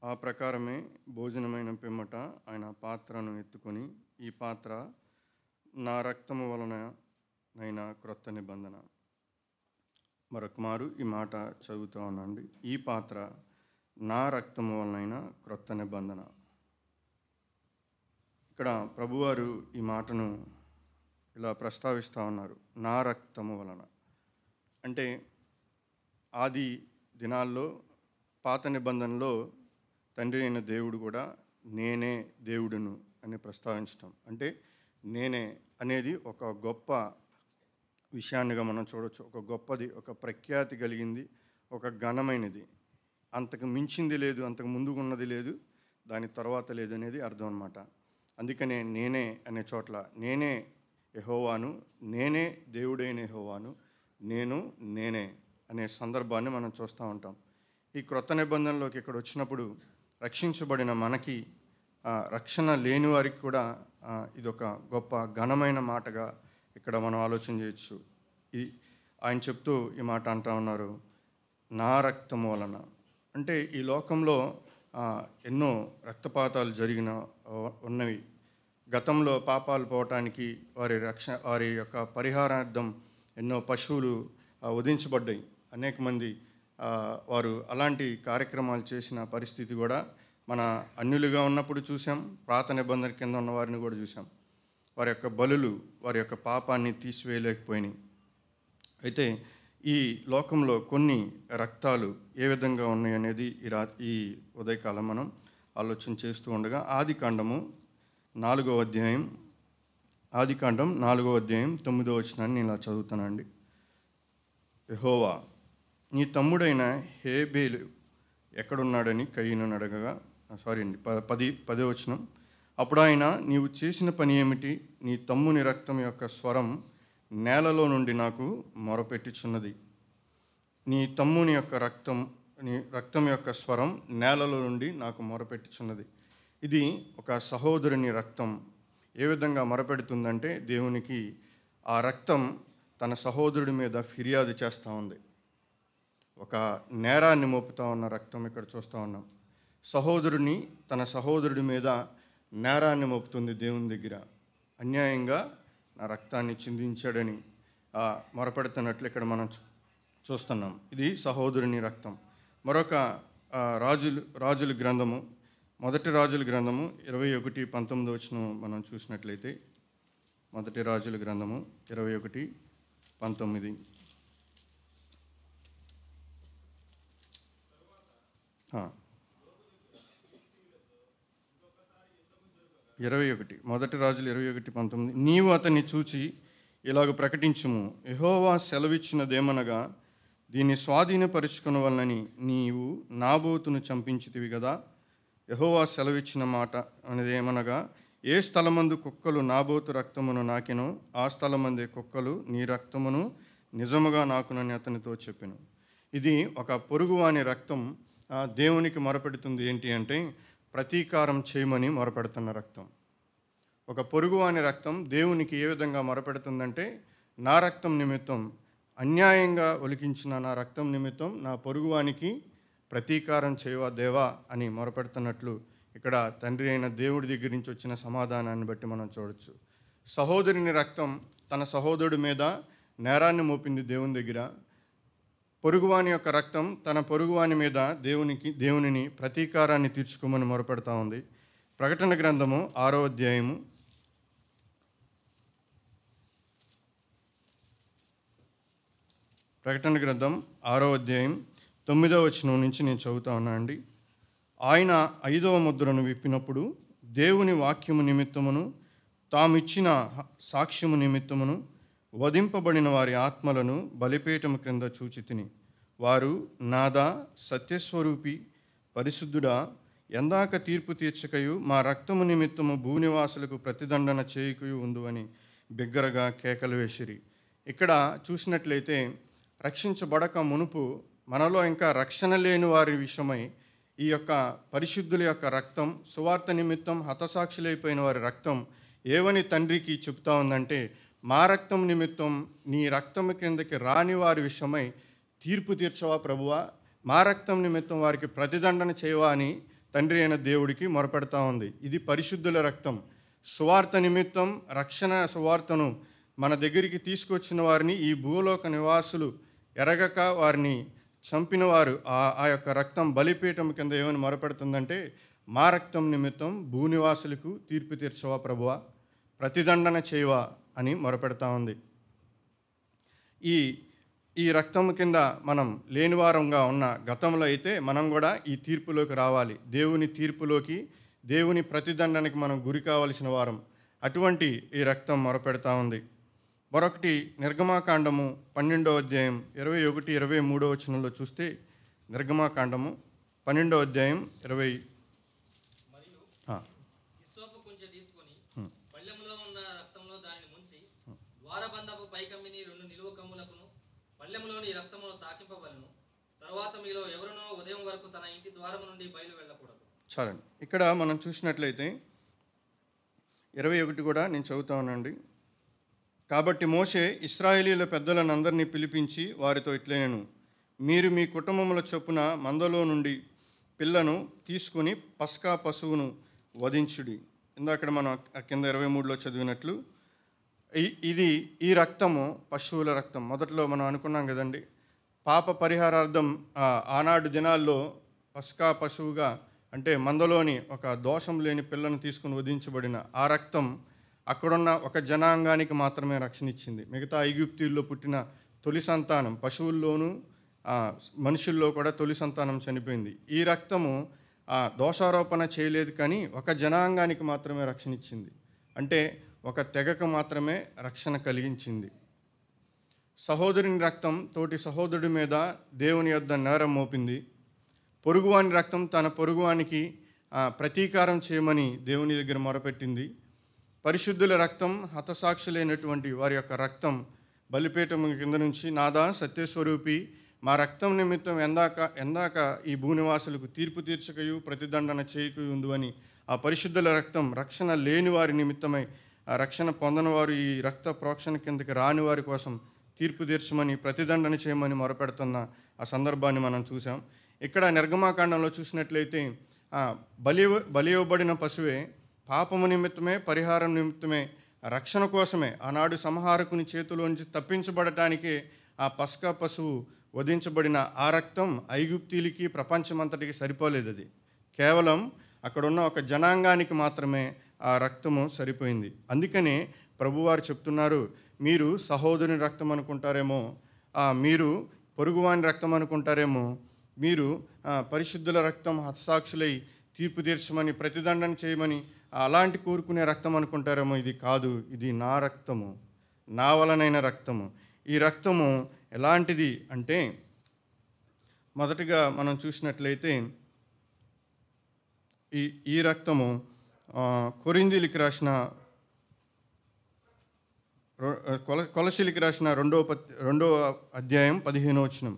ఆ ప్రకారమే భోజనమైన పిమ్మట ఆయన పాత్రను ఎత్తుకొని, ఈ పాత్ర నా రక్తము వలనైన క్రొత్త నిబంధన. మరొక మారు ఈ మాట చదువుతూ ఉన్నాండి. ఈ పాత్ర నా రక్తము వలనైన క్రొత్త నిబంధన. ఇక్కడ ప్రభువారు ఈ మాటను ఇలా ప్రస్తావిస్తూ ఉన్నారు. నా రక్తము వలన అంటే ఆది దినాల్లో పాత నిబంధనలో తండ్రి అయిన దేవుడు కూడా నేనే దేవుడును అని ప్రస్తావించటం, అంటే నేనే అనేది ఒక గొప్ప విషయాన్నిగా మనం చూడవచ్చు. ఒక గొప్పది, ఒక ప్రఖ్యాతి కలిగింది, ఒక ఘనమైనది. అంతకు మించింది లేదు, అంతకు ముందుకు ఉన్నది లేదు, దాని తర్వాత లేదు అనేది అర్థం అన్నమాట. అందుకనే నేనే అనే చోట్ల నేనే యెహోవాను, నేనే దేవుడైన యెహోవాను, నేనే అనే సందర్భాన్ని మనం చూస్తూ ఉంటాం. ఈ క్రొత్త నిబంధనలోకి ఇక్కడ వచ్చినప్పుడు రక్షించబడిన మనకి, రక్షణ లేని వారికి కూడా ఇదొక గొప్ప ఘనమైన మాటగా ఇక్కడ మనం ఆలోచన చేయొచ్చు. ఆయన చెప్తూ ఈ మాట అంటూ ఉన్నారు, నా రక్తము వలన. అంటే ఈ లోకంలో ఎన్నో రక్తపాతాలు ఉన్నవి. గతంలో పాపాలు పోవటానికి వారి యొక్క పరిహారార్థం ఎన్నో పశువులు వధించబడ్డాయి. అనేక మంది వారు అలాంటి కార్యక్రమాలు చేసిన పరిస్థితి కూడా మన అన్యులుగా ఉన్నప్పుడు చూసాం. పాత నిబంధన కింద ఉన్న వారిని కూడా చూసాం. వారి యొక్క బలులు వారి యొక్క పాపాన్ని తీసివేయలేకపోయినాయి. అయితే ఈ లోకంలో కొన్ని రక్తాలు ఏ విధంగా ఉన్నాయి అనేది ఈ ఉదయకాలం మనం ఆలోచన చేస్తూ ఉండగా ఆదికాండం 4వ అధ్యాయం 9వ వచనాన్ని ఇలా చదువుతానండి. యెహోవా, నీ తమ్ముడైన హేబేలు ఎక్కడున్నాడని కయీనును అడగగా, 10వ వచనం. అప్పుడు ఆయన, నీవు చేసిన పని ఏమిటి? నీ తమ్ముని రక్తం యొక్క స్వరం నేలలో నుండి నాకు మొరపెట్టుచున్నది. నీ తమ్ముని యొక్క రక్తం యొక్క స్వరం నేలలో నుండి నాకు మొరపెట్టుచున్నది. ఇది ఒక సహోదరుని రక్తం ఏ విధంగా మొరపెడుతుందంటే, దేవునికి ఆ రక్తం తన సహోదరుడి మీద ఫిర్యాదు చేస్తూ ఉంది. ఒక నేరాన్ని మోపుతా ఉన్న రక్తం ఇక్కడ చూస్తూ ఉన్నాం. తన సహోదరుడి మీద నేరాన్ని మోపుతుంది దేవుని దగ్గర. అన్యాయంగా నా రక్తాన్ని చిందించాడని మొరపెడుతున్నట్లు ఇక్కడ మనం చూస్తున్నాం. ఇది సహోదరుని రక్తం. మరొక రాజుల గ్రంథము, మొదటి రాజుల గ్రంథము 21:19 మనం చూసినట్లయితే, మొదటి రాజుల గ్రంథము 21:19. మొదటి రాజులు 21:19. నీవు అతన్ని చూచి ఇలాగ ప్రకటించుము, యెహోవా సెలవిచ్చినదేమనగా, దీన్ని స్వాధీనపరుచుకున్న వలనని నీవు నాబోతును చంపించితివి కదా. యెహోవా సెలవిచ్చిన మాట అనేది ఏమనగా, ఏ స్థలమందు కుక్కలు నాబోతు రక్తమును నాకెనో ఆ స్థలమందే కుక్కలు నీ రక్తమును నిజముగా నాకునని అతనితో చెప్పెను. ఇది ఒక పొరుగువాని రక్తం దేవునికి మొరపెడుతుంది. ఏంటి అంటే, ప్రతీకారం చేయమని మొరపెడుతున్న రక్తం. ఒక పొరుగువాని రక్తం దేవునికి ఏ విధంగా మొరపెడుతుందంటే, నా రక్తం నిమిత్తం, అన్యాయంగా ఒలికించిన నా రక్తం నిమిత్తం నా పొరుగువానికి ప్రతీకారం చేయవా దేవా అని మొరపెడుతున్నట్లు ఇక్కడ తండ్రి అయిన దేవుడి దగ్గర నుంచి వచ్చిన సమాధానాన్ని బట్టి మనం చూడవచ్చు. సహోదరుని రక్తం తన సహోదరుడి మీద నేరాన్ని మోపింది దేవుని దగ్గర. పొరుగువాని యొక్క రక్తం తన పొరుగువాని మీద దేవునిని ప్రతీకారాన్ని తీర్చుకోమని మొరపెడతా ఉంది. ప్రకటన గ్రంథము 6వ అధ్యాయము 9వ వచనం నుంచి నేను చదువుతా ఉన్నా అండి. ఆయన 5వ ముద్రను విప్పినప్పుడు దేవుని వాక్యము నిమిత్తమును తామిచ్చిన సాక్ష్యము నిమిత్తమును వధింపబడిన వారి ఆత్మలను బలిపీఠము క్రింద చూచితిని. వారు, నాదా, సత్యస్వరూపి, పరిశుద్ధుడా, ఎందాక తీర్పు తీర్చకయు మా రక్తము నిమిత్తము భూనివాసులకు ప్రతిదండన చేయకయు ఉండు అని బిగ్గరగా కేకలు వేసిరి. ఇక్కడ చూసినట్లయితే రక్షించబడక మునుపు మనలో ఇంకా రక్షణ లేని వారి విషయమై ఈ యొక్క పరిశుద్ధుల యొక్క రక్తం, సువార్త నిమిత్తం హతసాక్షులైపోయిన వారి రక్తం ఏవని తండ్రికి చెప్తా ఉందంటే, మా రక్తం నిమిత్తం నీ రక్తం కిందకి రాని వారి విషయమై తీర్పు తీర్చవా ప్రభువా, మా రక్తం నిమిత్తం వారికి ప్రతిదండన చేయవా అని తండ్రి అయిన దేవుడికి మొరపెడతా ఉంది. ఇది పరిశుద్ధుల రక్తం. సువార్త నిమిత్తం రక్షణ సువార్తను మన దగ్గరికి తీసుకొచ్చిన వారిని ఈ భూలోక నివాసులు ఎరగక వారిని చంపిన వారు ఆ యొక్క రక్తం బలిపీఠం కింద ఏమని మొరపెడుతుందంటే, మా రక్తం నిమిత్తం భూనివాసులకు తీర్పు తీర్చవా ప్రభువా, ప్రతిదండన చేయవా అని మొరపెడతా ఉంది. ఈ రక్తం కింద మనం లేనివారంగా ఉన్న గతంలో అయితే మనం కూడా ఈ తీర్పులోకి రావాలి. దేవుని తీర్పులోకి, దేవుని ప్రతిదండనకి మనం గురి కావలసిన వారం. అటువంటి ఈ రక్తం మొరపెడతా ఉంది. మరొకటి నిర్గమాకాండము 12వ అధ్యాయం 21-23 వచనంలో చూస్తే, నిర్గమాకాండము 12వ అధ్యాయం 20 పళ్ళెములో ఉన్న రక్తంలో దానిని ముంచి ద్వారబంధపు పైకమ్మిని 2 నిలువ కమ్ములకును పళ్ళెములోని రక్తమును తాకింపవలెను. తరువాత మీలో ఎవరునో ఉదయం వరకు తన ఇంటి ద్వారము నుండి బయలు వెళ్ళకూడదు. చాలండి. ఇక్కడ మనం చూసినట్లయితే 21 కూడా నేను చదువుతానండి. కాబట్టి మోషే ఇశ్రాయేలీయుల పెద్దలను అందరినీ పిలిపించి వారితో ఇట్లనేను, మీరు మీ కుటుంబముల చొప్పున మందలో నుండి పిల్లను తీసుకుని పస్కా పశువును వధించుడి. ఇందాక మనం కింద 23లో చదివినట్లు ఈ రక్తము పశువుల రక్తం. మొదట్లో మనం అనుకున్నాం కదండి, పాప పరిహారార్థం ఆనాడు దినాల్లో పస్కా పశువుగా అంటే మందలోని ఒక దోషం లేని పిల్లను తీసుకుని వధించబడిన ఆ రక్తం అక్కడున్న ఒక జనాంగానికి మాత్రమే రక్షణ ఇచ్చింది. మిగతా ఐగుప్తీల్లో పుట్టిన తొలి సంతానం, పశువుల్లోనూ మనుషుల్లో కూడా తొలి సంతానం చనిపోయింది. ఈ రక్తము దోషారోపణ చేయలేదు, కానీ ఒక జనాంగానికి మాత్రమే రక్షణ ఇచ్చింది. అంటే ఒక తెగకు మాత్రమే రక్షణ కలిగించింది. సహోదరుని రక్తం తోటి సహోదరుడి మీద దేవుని యొద్ద నేరం మోపింది. పొరుగువాని రక్తం తన పొరుగువానికి ప్రతీకారం చేయమని దేవుని దగ్గర మొరపెట్టింది. పరిశుద్ధుల రక్తం, హతసాక్షులైనటువంటి వారి యొక్క రక్తం బలిపీఠం కింద నుంచి, నాదా సత్యస్వరూపి, మా రక్తం నిమిత్తం ఎందాక ఈ భూనివాసులకు తీర్పు తీర్చకయు ప్రతిదండన చేయకయు ఉండు అని ఆ పరిశుద్ధుల రక్తం రక్షణ లేని వారి నిమిత్తమై, ఆ రక్షణ పొందని వారు ఈ రక్త ప్రోక్షణ కిందకి రాని వారి కోసం తీర్పు తీర్చమని, ప్రతిదండన చేయమని మొరపెడుతున్న ఆ సందర్భాన్ని మనం చూసాం. ఇక్కడ నిర్గమాకాండంలో చూసినట్లయితే బలి ఇవ్వబడిన పశువే పాపము నిమిత్తమే, పరిహారం నిమిత్తమే, రక్షణ కోసమే, ఆనాడు సంహారకుని చేతిలోంచి తప్పించబడటానికే ఆ పస్కా పశువు వధించబడిన ఆ రక్తం ఐగుప్తీలకి ప్రపంచమంతటికి సరిపోలేదు. అది కేవలం అక్కడున్న ఒక జనాంగానికి మాత్రమే ఆ రక్తము సరిపోయింది. అందుకనే ప్రభువారు చెప్తున్నారు, మీరు సహోదరుని రక్తం అనుకుంటారేమో, మీరు పొరుగువాని రక్తం అనుకుంటారేమో, మీరు పరిశుద్ధుల రక్తం హతసాక్షులై తీర్పు తీర్చమని, ప్రతిదండన చేయమని అలాంటి కోరుకునే రక్తం అనుకుంటారేమో. ఇది కాదు, ఇది నా రక్తము, నా వలనైన రక్తము. ఈ రక్తము ఎలాంటిది అంటే, మొదటిగా మనం చూసినట్లయితే ఈ రక్తము కొరింథీయులకు రాసిన కొలసీలకు రాసిన రెండవ అధ్యాయం 15వ వచనం.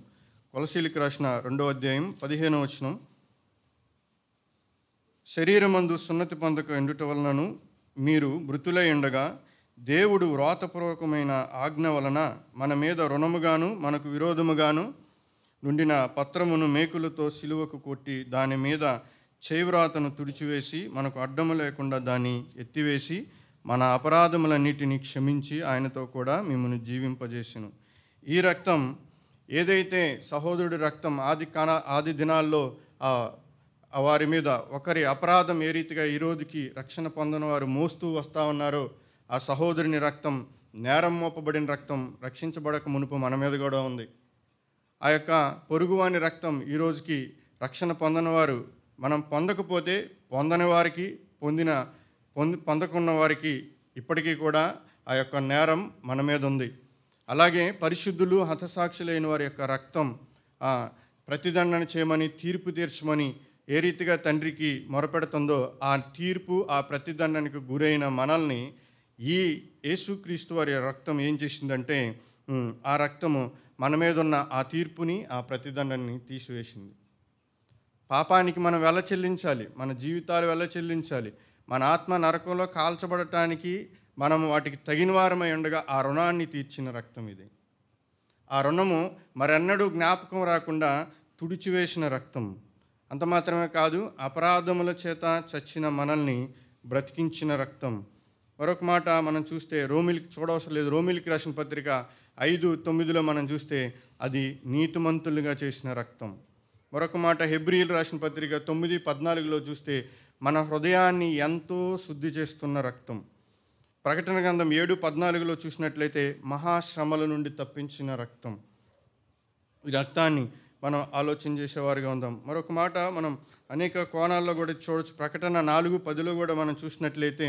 కొలసీలకు రాసిన 2వ అధ్యాయం 15వ వచనం. శరీరమందు సున్నతి పొందక ఎండుట వలనను మీరు మృతులై ఉండగా దేవుడు వ్రాతపూర్వకమైన ఆజ్ఞ వలన మన మీద రుణముగాను మనకు విరోధముగాను నుండిన పత్రమును మేకులతో సిలువకు కొట్టి దాని మీద చేవ్రాతను తుడిచివేసి మనకు అడ్డము లేకుండా దాన్ని ఎత్తివేసి మన అపరాధములన్నిటినీ క్షమించి ఆయనతో కూడా మిమ్మల్ని జీవింపజేసెను. ఈ రక్తం ఏదైతే సహోదరుడి రక్తం ఆది దినాల్లో వారి మీద ఒకరి అపరాధం ఏ రీతిగా ఈ రోజుకి రక్షణ పొందని వారు మోస్తూ వస్తూ ఉన్నారో, ఆ సహోదరుని రక్తం, నేరం మోపబడిన రక్తం రక్షించబడక మునుపు మన మీద కూడా ఉంది. ఆ యొక్క పొరుగువాని రక్తం ఈ రోజుకి రక్షణ పొందని వారు, మనం పొందకపోతే పొందని వారికి, పొందకున్న వారికి ఇప్పటికీ కూడా ఆ యొక్క నేరం మన మీద ఉంది. అలాగే పరిశుద్ధులు హతసాక్షులైన వారి యొక్క రక్తం ప్రతిదండన చేయమని, తీర్పు తీర్చమని ఏ రీతిగా తండ్రికి మొరపెడుతుందో, ఆ తీర్పు, ఆ ప్రతిదండనకు గురైన మనల్ని ఈ యేసుక్రీస్తు వారి రక్తం ఏం చేసిందంటే, ఆ రక్తము మన మీద ఉన్న ఆ తీర్పుని, ఆ ప్రతిదండనని తీసివేసింది. పాపానికి మనం వెల చెల్లించాలి, మన జీవితాలు వెల చెల్లించాలి. మన ఆత్మ నరకంలో కాల్చబడటానికి మనం వాటికి తగిన వారమై ఉండగా ఆ రుణాన్ని తీర్చిన రక్తం ఇది. ఆ రుణము మరెన్నడూ జ్ఞాపకం రాకుండా తుడిచివేసిన రక్తం. అంత మాత్రమే కాదు, అపరాధముల చేత చచ్చిన మనల్ని బ్రతికించిన రక్తం. మరొక మాట మనం చూస్తే రోమిలికి చూడవసరం లేదు, రోమిలికి రాసిన పత్రిక 5:9 మనం చూస్తే అది నీతిమంతులుగా చేసిన రక్తం. మరొక మాట హెబ్రీయులు రాసిన పత్రిక 9:14 చూస్తే మన హృదయాన్ని ఎంతో శుద్ధి చేస్తున్న రక్తం. ప్రకటన గ్రంథం 7:14 చూసినట్లయితే మహాశ్రమల నుండి తప్పించిన రక్తం. ఈ రక్తాన్ని మనం ఆలోచన చేసేవారుగా ఉందాం. మరొక మాట మనం అనేక కోణాల్లో కూడా చూడవచ్చు. ప్రకటన 4:10 కూడా మనం చూసినట్లయితే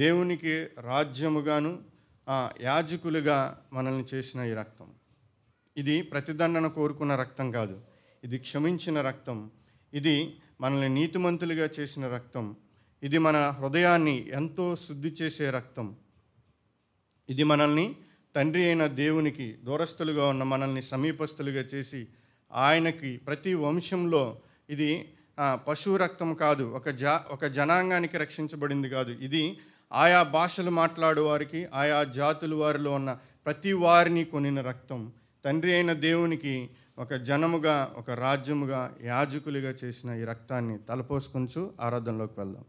దేవునికి రాజ్యముగాను యాజకులుగా మనల్ని చేసిన ఈ రక్తం. ఇది ప్రతిదండన కోరుకున్న రక్తం కాదు, ఇది క్షమించిన రక్తం. ఇది మనల్ని నీతిమంతులుగా చేసిన రక్తం. ఇది మన హృదయాన్ని ఎంతో శుద్ధి చేసే రక్తం. ఇది మనల్ని తండ్రి అయిన దేవునికి దూరస్తులుగా ఉన్న మనల్ని సమీపస్తులుగా చేసి ఆయనకి ప్రతి వంశంలో ఇది పశువు రక్తం కాదు, ఒక జనాంగానికి రక్షించబడింది కాదు. ఇది ఆయా భాషలు మాట్లాడే వారికి, ఆయా జాతుల వారిలో ఉన్న ప్రతి వారిని కొనిన రక్తం. తండ్రి అయిన దేవునికి ఒక జనముగా, ఒక రాజ్యముగా, యాజకులుగా చేసిన ఈ రక్తాన్ని తలపోసుకొంచు ఆరాధనలోకి వెళ్దాం.